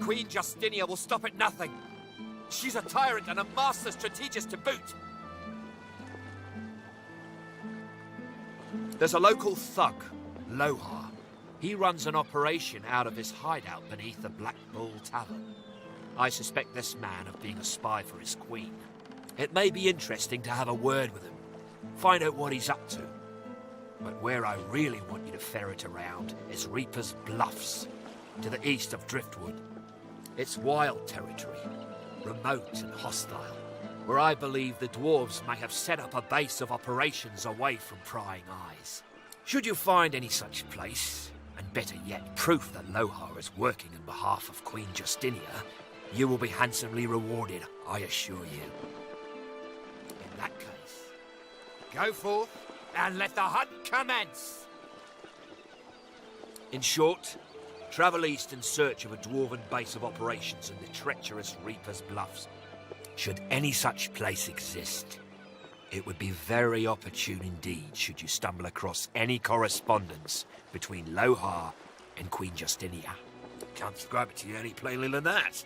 Queen Justinia will stop at nothing. She's a tyrant and a master strategist to boot. There's a local thug, Lohar. He runs an operation out of his hideout beneath the Black Bull Tavern. I suspect this man of being a spy for his queen. It may be interesting to have a word with him, find out what he's up to. But where I really want you to ferret around is Reaper's Bluffs, to the east of Driftwood. It's wild territory, remote and hostile, where I believe the dwarves may have set up a base of operations away from prying eyes. Should you find any such place, and better yet, proof that Lohar is working on behalf of Queen Justinia, you will be handsomely rewarded, I assure you. In that case, go forth and let the hunt commence! In short, travel east in search of a dwarven base of operations in the treacherous Reaper's Bluffs. Should any such place exist, it would be very opportune indeed should you stumble across any correspondence between Lohar and Queen Justinia. Can't describe it to you any plainly than that.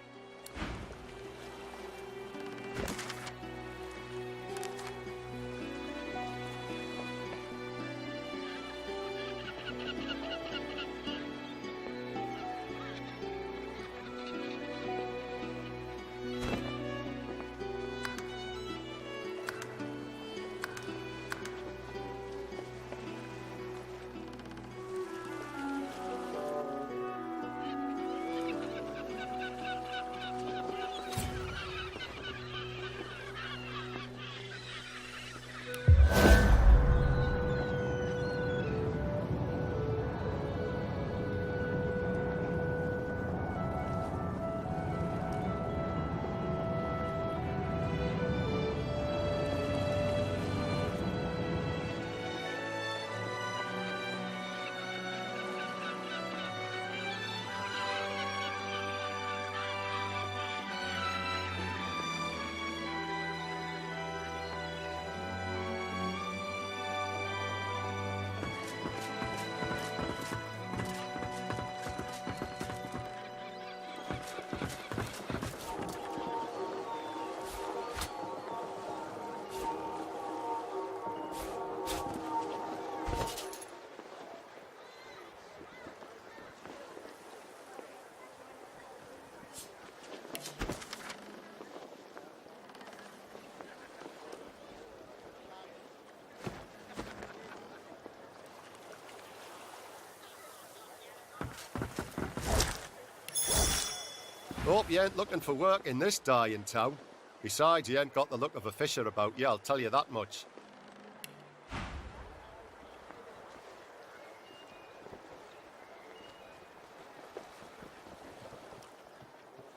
Hope you ain't looking for work in this dying town. Besides, you ain't got the look of a fisher about you, I'll tell you that much.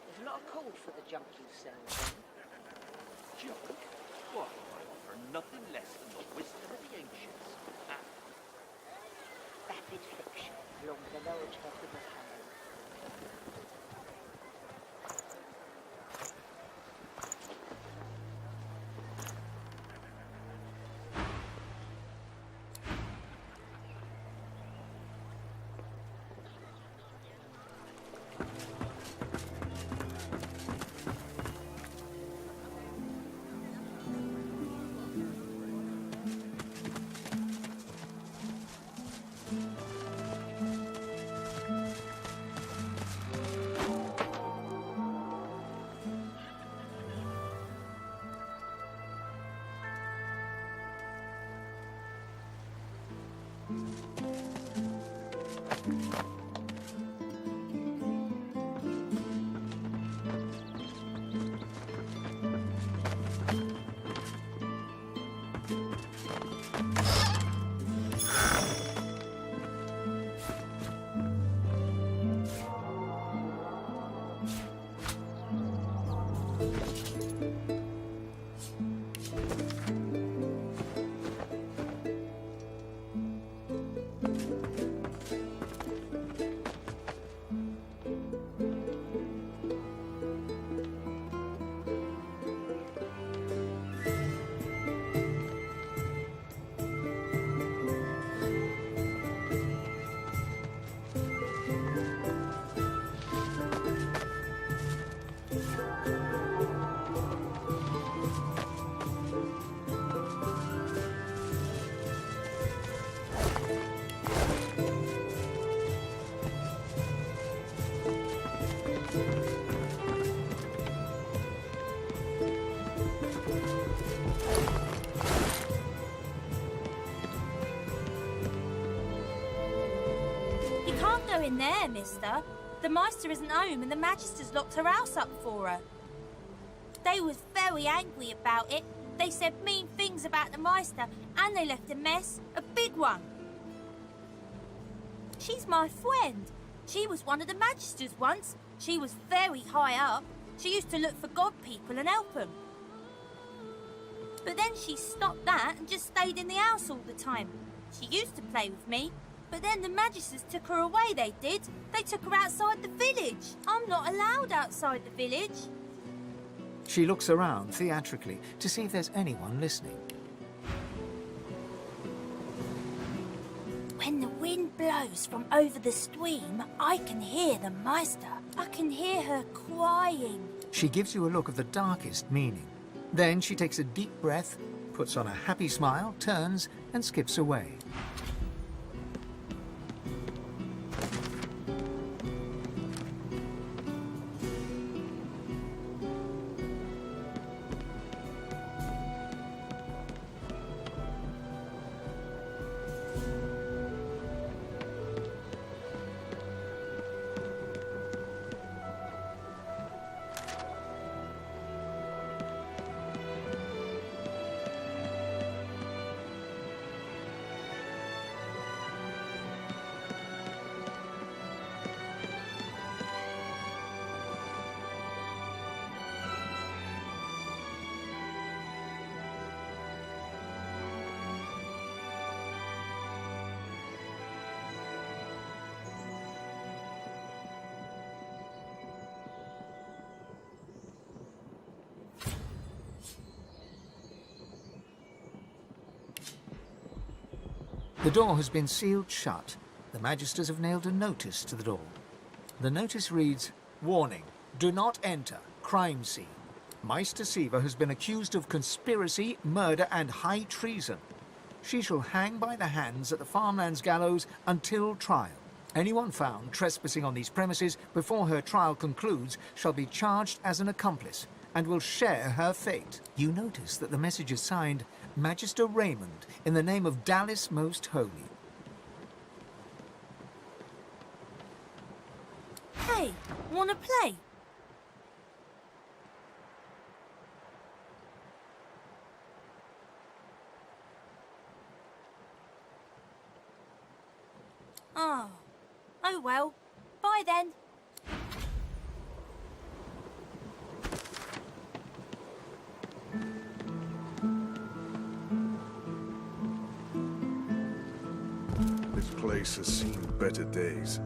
There's not a call for the junk you sell. Junk? Why, I offer nothing less than the wisdom of the ancients. Vapid fiction along the lower top of the hand. go in there, mister. The Meister isn't home and the Magister's locked her house up for her. They was very angry about it. They said mean things about the Meister and they left a mess, a big one. She's my friend. She was one of the Magisters once. She was very high up. She used to look for God people and help them. But then she stopped that and just stayed in the house all the time. She used to play with me, but then the Magisters took her away, they did. They took her outside the village. I'm not allowed outside the village. She looks around theatrically to see if there's anyone listening. When the wind blows from over the stream, I can hear the Meister. I can hear her crying. She gives you a look of the darkest meaning. Then she takes a deep breath, puts on a happy smile, turns and skips away. The door has been sealed shut. The Magisters have nailed a notice to the door. The notice reads, "Warning, do not enter. Crime scene. Meister Siva has been accused of conspiracy, murder and high treason. She shall hang by the hands at the farmlands gallows until trial. Anyone found trespassing on these premises before her trial concludes shall be charged as an accomplice and will share her fate." You notice that the message is signed Magister Raymond, in the name of Dallas Most Holy. Hey, wanna play? Oh well. Bye then. This place has seen better days.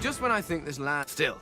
Just when I think this land... Still.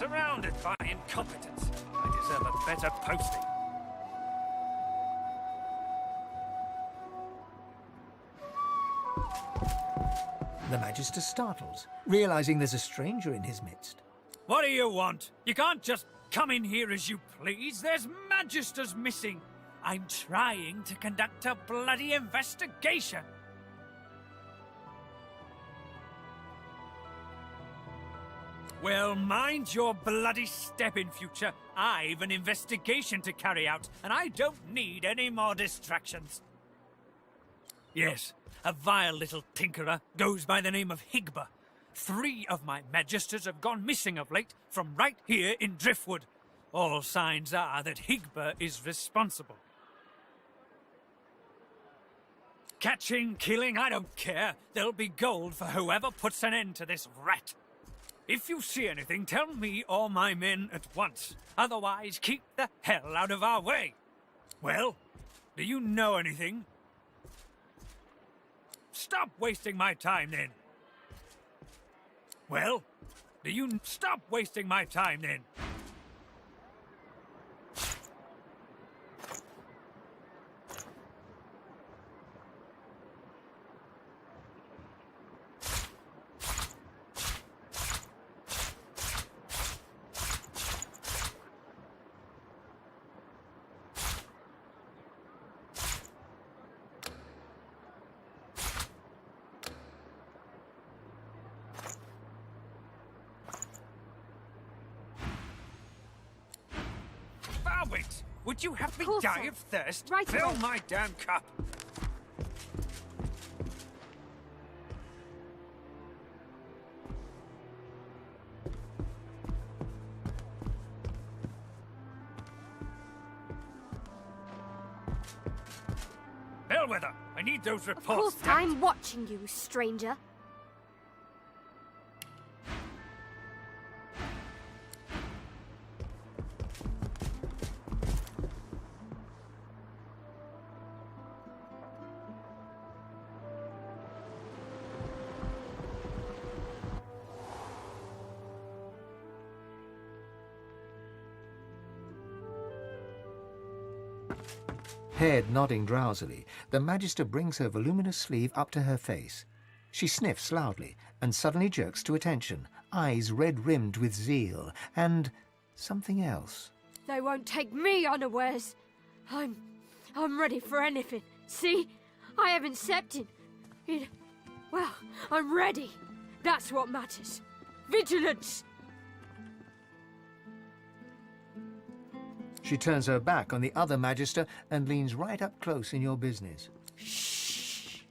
Surrounded by incompetence. I deserve a better posting. The Magister startles, realizing there's a stranger in his midst. What do you want? You can't just come in here as you please. There's Magisters missing. I'm trying to conduct a bloody investigation. Well, mind your bloody step in future. I've an investigation to carry out, and I don't need any more distractions. Yes, a vile little tinkerer goes by the name of Higba. 3 of my Magisters have gone missing of late from right here in Driftwood. All signs are that Higba is responsible. Catching, killing, I don't care. There'll be gold for whoever puts an end to this rat. If you see anything, tell me or my men at once. Otherwise, keep the hell out of our way. Well, do you know anything? Stop wasting my time, then. Well, do you stop wasting my time, then? Wait, would you have me die of thirst? Right Fill away. my damn cup. Bellwether, I need those Of reports. course, I'm watching you, stranger. Head nodding drowsily, the Magister brings her voluminous sleeve up to her face. She sniffs loudly and suddenly jerks to attention, eyes red-rimmed with zeal, and something else. They won't take me unawares. I'm ready for anything. See? I haven't stepped in. Well, I'm ready. That's what matters. Vigilance! She turns her back on the other Magister and leans right up close in your business. Shh!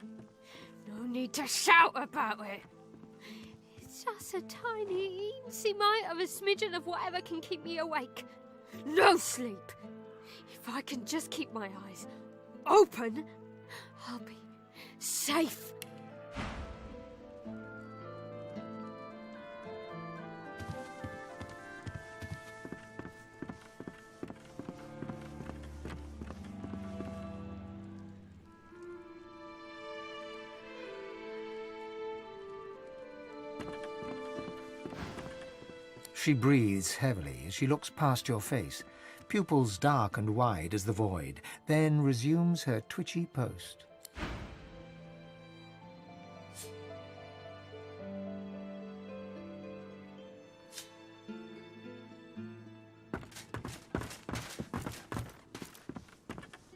No need to shout about it. It's just a tiny, eensy mite of a smidgen of whatever can keep me awake. No sleep! If I can just keep my eyes open, I'll be safe. She breathes heavily as she looks past your face, pupils dark and wide as the void, then resumes her twitchy post.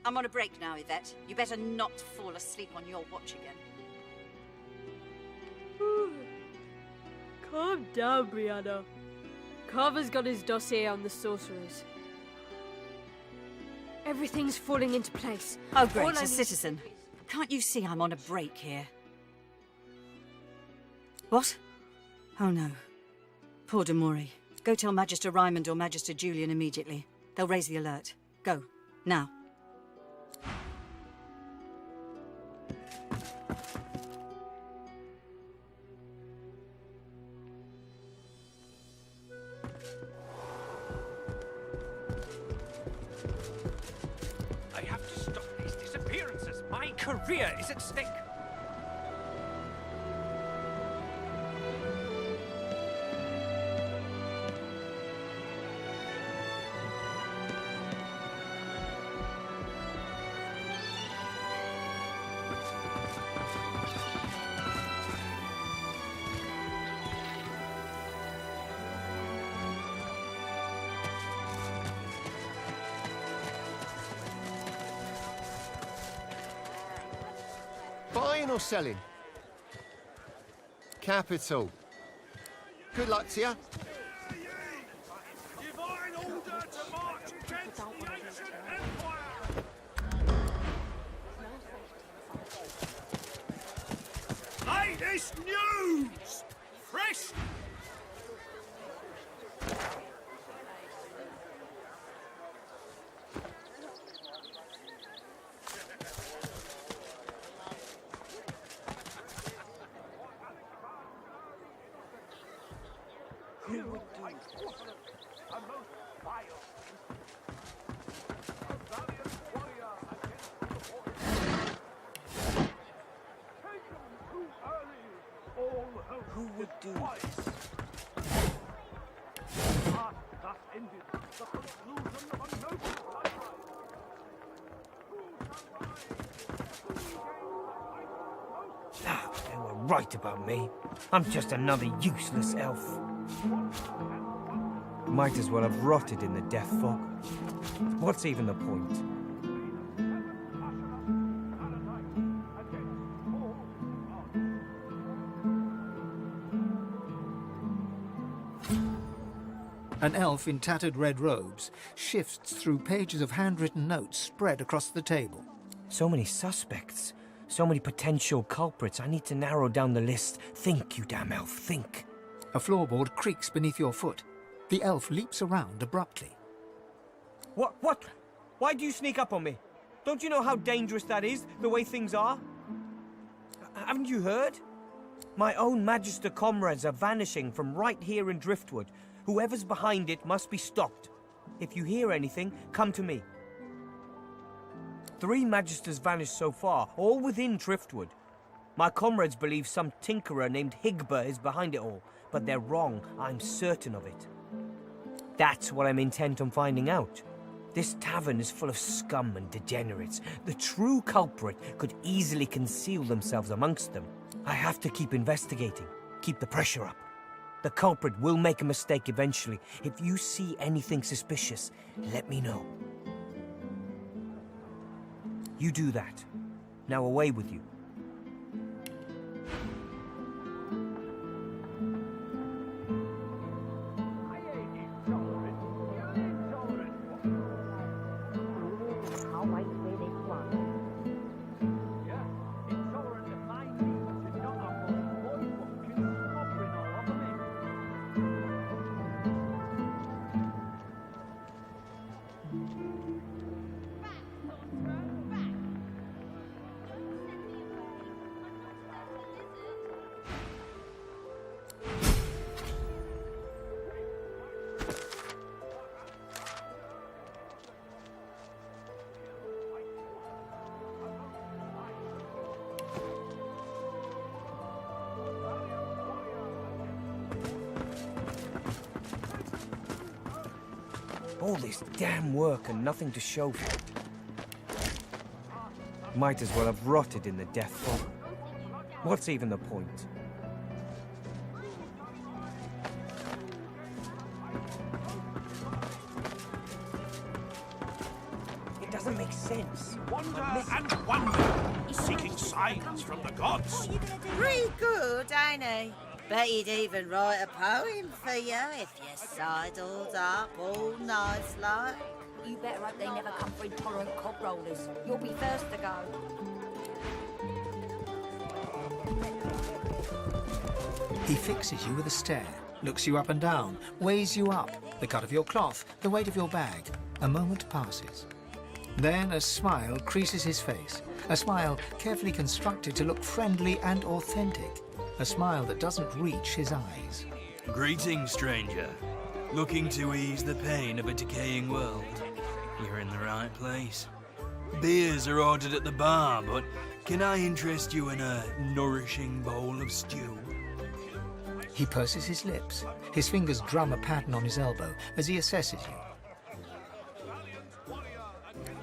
I'm on a break now, Yvette. You better not fall asleep on your watch again. Calm down, Brianna. Carver's got his dossier on the sorcerers. Everything's falling into place. Oh, All great, I a need- citizen. Can't you see I'm on a break here? What? Oh, no. Poor de Moray. Go tell Magister Raymond or Magister Julian immediately. They'll raise the alert. Go. Now. I have to stop these disappearances. My career is at stake. Buying or selling? Capital. Good luck to you. Divine order to march against the ancient empire! Latest news! Fresh! Who would do this? Thus ended the conclusion of a noble life. Ah, they were right about me. I'm just another useless elf. Might as well have rotted in the death fog. What's even the point? An elf in tattered red robes shifts through pages of handwritten notes spread across the table. So many suspects. So many potential culprits. I need to narrow down the list. Think, you damn elf, think. A floorboard creaks beneath your foot. The elf leaps around abruptly. What? Why do you sneak up on me? Don't you know how dangerous that is, the way things are? Haven't you heard? My own Magister comrades are vanishing from right here in Driftwood. Whoever's behind it must be stopped. If you hear anything, come to me. 3 Magisters vanished so far, all within Driftwood. My comrades believe some tinkerer named Higber is behind it all, but they're wrong. I'm certain of it. That's what I'm intent on finding out. This tavern is full of scum and degenerates. The true culprit could easily conceal themselves amongst them. I have to keep investigating, keep the pressure up. The culprit will make a mistake eventually. If you see anything suspicious, let me know. You do that. Now away with you. All this damn work and nothing to show for it. Might as well have rotted in the death fog. What's even the point? It doesn't make sense. Wonder and wonder, seeking signs from the gods. Pretty good, ain't he? Bet he'd even write a poem for you if you sidled up all nice like. You better hope they never come for intolerant cob rollers. You'll be first to go. He fixes you with a stare, looks you up and down, weighs you up, the cut of your cloth, the weight of your bag. A moment passes. Then a smile creases his face, a smile carefully constructed to look friendly and authentic, a smile that doesn't reach his eyes. Greetings, stranger. Looking to ease the pain of a decaying world? You're in the right place. Beers are ordered at the bar, but can I interest you in a nourishing bowl of stew? He purses his lips. His fingers drum a pattern on his elbow as he assesses you.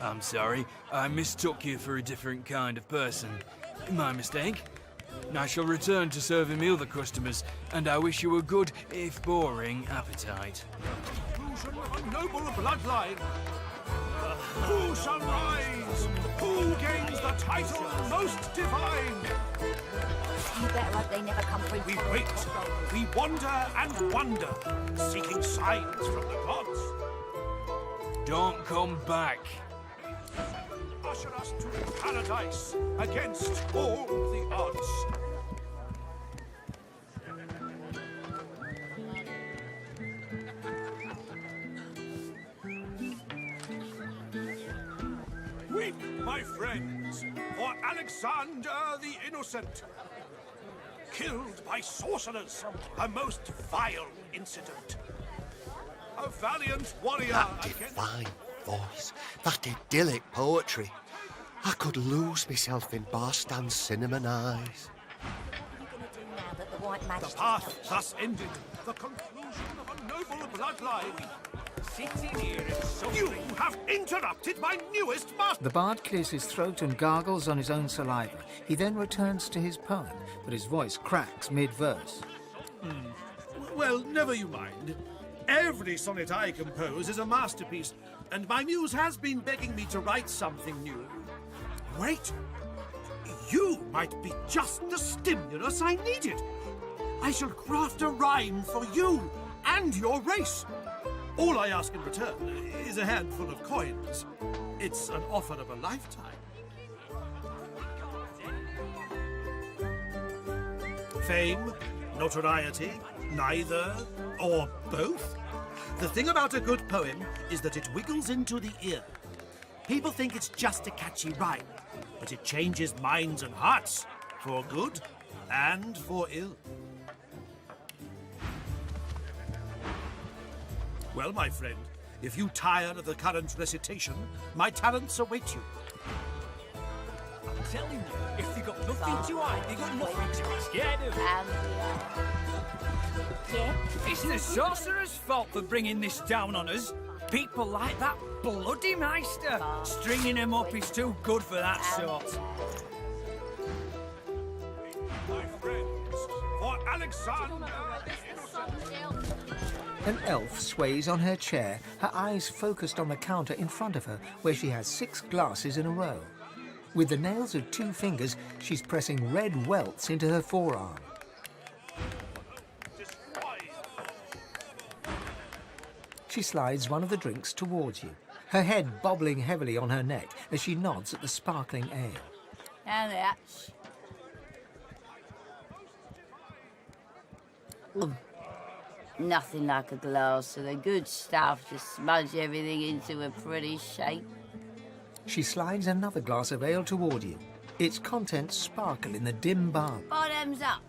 I'm sorry, I mistook you for a different kind of person. My mistake. I shall return to serving me other customers, and I wish you a good, if boring, appetite. Conclusion of a noble bloodline. Who shall rise? Who gains the title most divine? You better hope they never come through. We wait, we wander and wonder, seeking signs from the gods. Don't come back. Usher us to paradise against all the odds. Weep, my friends, for Alexander the Innocent. Killed by sorcerers, a most vile incident. A valiant warrior That against... divine voice, that idyllic poetry. I could lose myself in Barstan's cinnamon eyes. Now that the White The Majesty path thus ended, the conclusion of a noble bloodline. Sitting here and suffering. You have interrupted my newest master. The bard clears his throat and gargles on his own saliva. He then returns to his poem, but his voice cracks mid-verse. Well, never you mind. Every sonnet I compose is a masterpiece, and my muse has been begging me to write something new. Wait! You might be just the stimulus I needed. I shall craft a rhyme for you and your race. All I ask in return is a handful of coins. It's an offer of a lifetime. Fame, notoriety, neither, or both? The thing about a good poem is that it wiggles into the ear. People think it's just a catchy rhyme, but it changes minds and hearts, for good and for ill. Well, my friend, if you tire of the current recitation, my talents await you. I'm telling you, if they got nothing to hide, they got nothing to be scared of. Yeah? It's the sorcerer's fault for bringing this down on us. People like that bloody Meister. Stringing him up is too good for that sort. My friends, for Alexander the Innocent. An elf sways on her chair, her eyes focused on the counter in front of her, where she has 6 glasses in a row. With the nails of 2 fingers, she's pressing red welts into her forearm. She slides one of the drinks towards you, her head bobbling heavily on her neck as she nods at the sparkling ale. And that's... Nothing like a glass of the good stuff to smudge everything into a pretty shape. She slides another glass of ale toward you. Its contents sparkle in the dim bar. Bottoms up.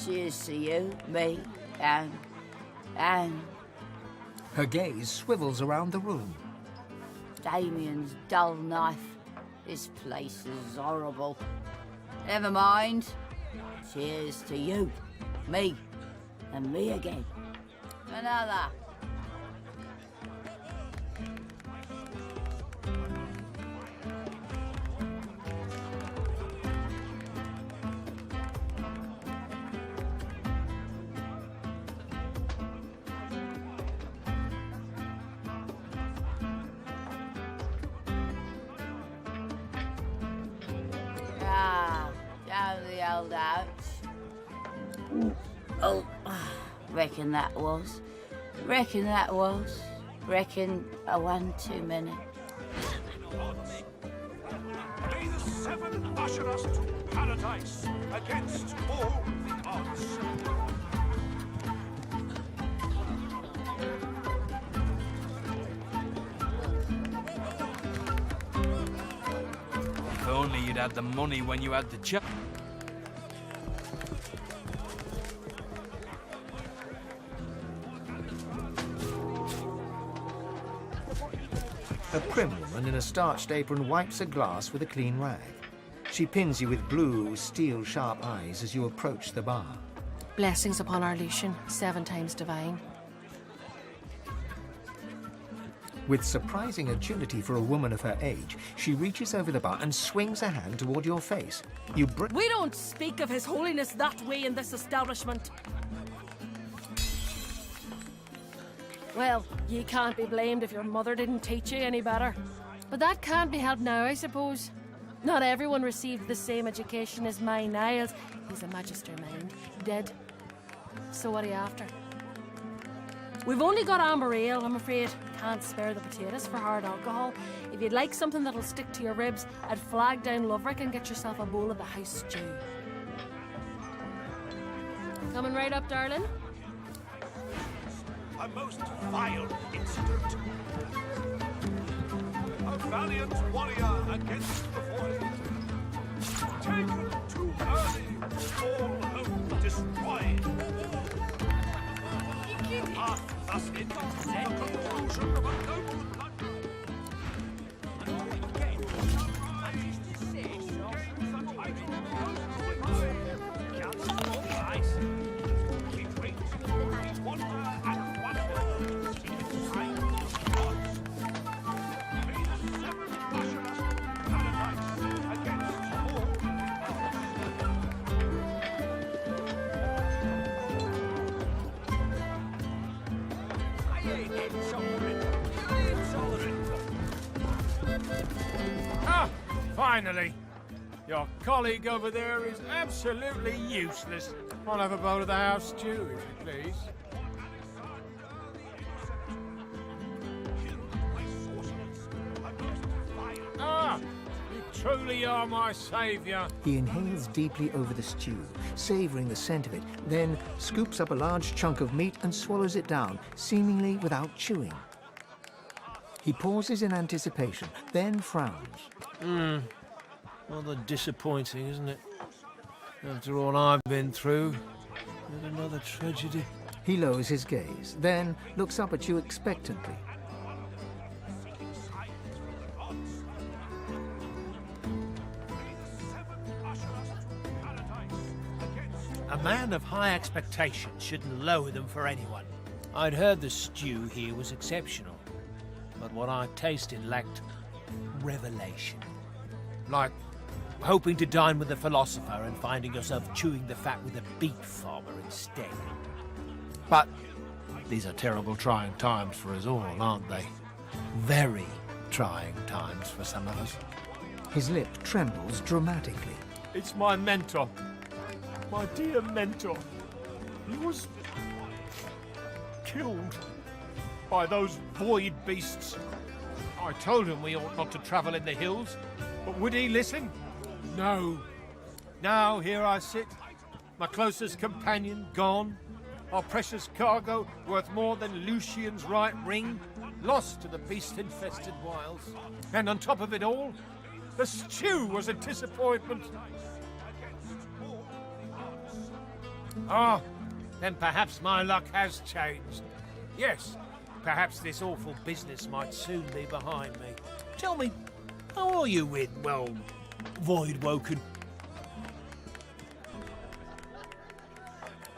Cheers to you, me, and... Her gaze swivels around the room. Damien's dull knife. This place is horrible. Never mind. Cheers to you, me, and me again. Another. Down the old ouch. Oh, reckon that was. Reckon a 1 too many. May the 7 usher us to paradise against all the odds. If only you'd had the money when you had the chance. A prim woman in a starched apron wipes a glass with a clean rag. She pins you with blue, steel-sharp eyes as you approach the bar. Blessings upon our Lucian, 7 times divine. With surprising agility for a woman of her age, she reaches over the bar and swings a hand toward your face. You We don't speak of His Holiness that way in this establishment. Well, ye can't be blamed if your mother didn't teach you any better. But that can't be helped now, I suppose. Not everyone received the same education as my Niles. He's a magister, mind. Dead. So what are you after? We've only got amber ale, I'm afraid. Can't spare the potatoes for hard alcohol. If you'd like something that'll stick to your ribs, I'd flag down Loverick and get yourself a bowl of the house stew. Coming right up, darling? A most vile incident. A valiant warrior against the void. Taken too early, all hope destroyed. The path thus ended, the conclusion of a noble blood. Ah, finally. Your colleague over there is absolutely useless. I'll have a bowl of the house stew, if you please. Ah, you truly are my saviour. He inhales deeply over the stew, savouring the scent of it, then scoops up a large chunk of meat and swallows it down, seemingly without chewing. He pauses in anticipation, then frowns. Rather disappointing, isn't it? After all I've been through, yet another tragedy. He lowers his gaze, then looks up at you expectantly. A man of high expectations shouldn't lower them for anyone. I'd heard the stew here was exceptional, but what I tasted lacked revelation. Like hoping to dine with a philosopher and finding yourself chewing the fat with a beet farmer instead. But these are terrible trying times for us all, aren't they? Very trying times for some of us. His lip trembles dramatically. It's my mentor. My dear mentor. He was killed by those void beasts. I told him we ought not to travel in the hills, but would he listen? No. Now here I sit, my closest companion gone, our precious cargo worth more than Lucian's right ring, lost to the beast-infested wilds. And on top of it all, the stew was a disappointment. Ah, then perhaps my luck has changed. Yes, perhaps this awful business might soon be behind me. Tell me, how are you with, well, Voidwoken?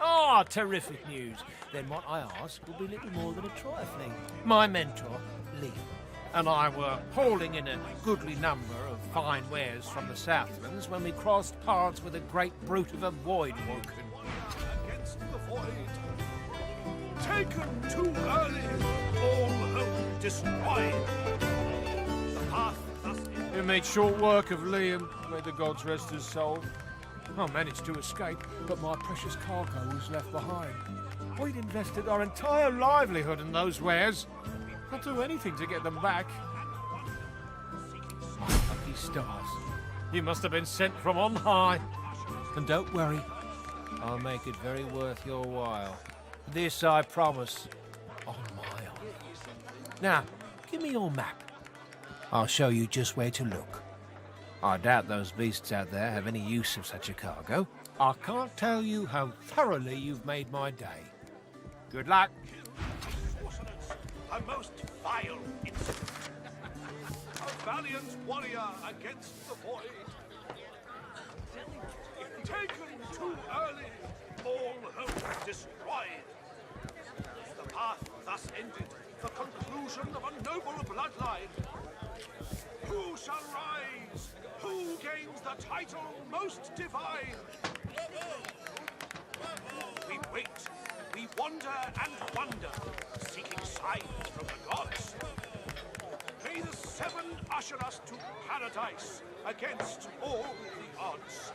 Ah, terrific news. Then what I ask will be little more than a trifling. My mentor, Lee, and I were hauling in a goodly number of fine wares from the Southlands when we crossed paths with a great brute of a Voidwoken. Against the void. Taken too early, all hope destroyed. The path thus ended. You made short work of Liam, may the gods rest his soul. I managed to escape, but my precious cargo was left behind. We'd invested our entire livelihood in those wares. I'd do anything to get them back. Lucky stars. You must have been sent from on high. And don't worry, I'll make it very worth your while. This I promise, on my honor. Now, give me your map. I'll show you just where to look. I doubt those beasts out there have any use of such a cargo. I can't tell you how thoroughly you've made my day. Good luck. A most vile incident. A valiant warrior against the void. Taken too early, all hope destroyed. The path thus ended, the conclusion of a noble bloodline. Who shall rise? Who gains the title most divine? We wait, we wander and wonder, seeking signs from the gods. May the seven usher us to paradise against all the odds.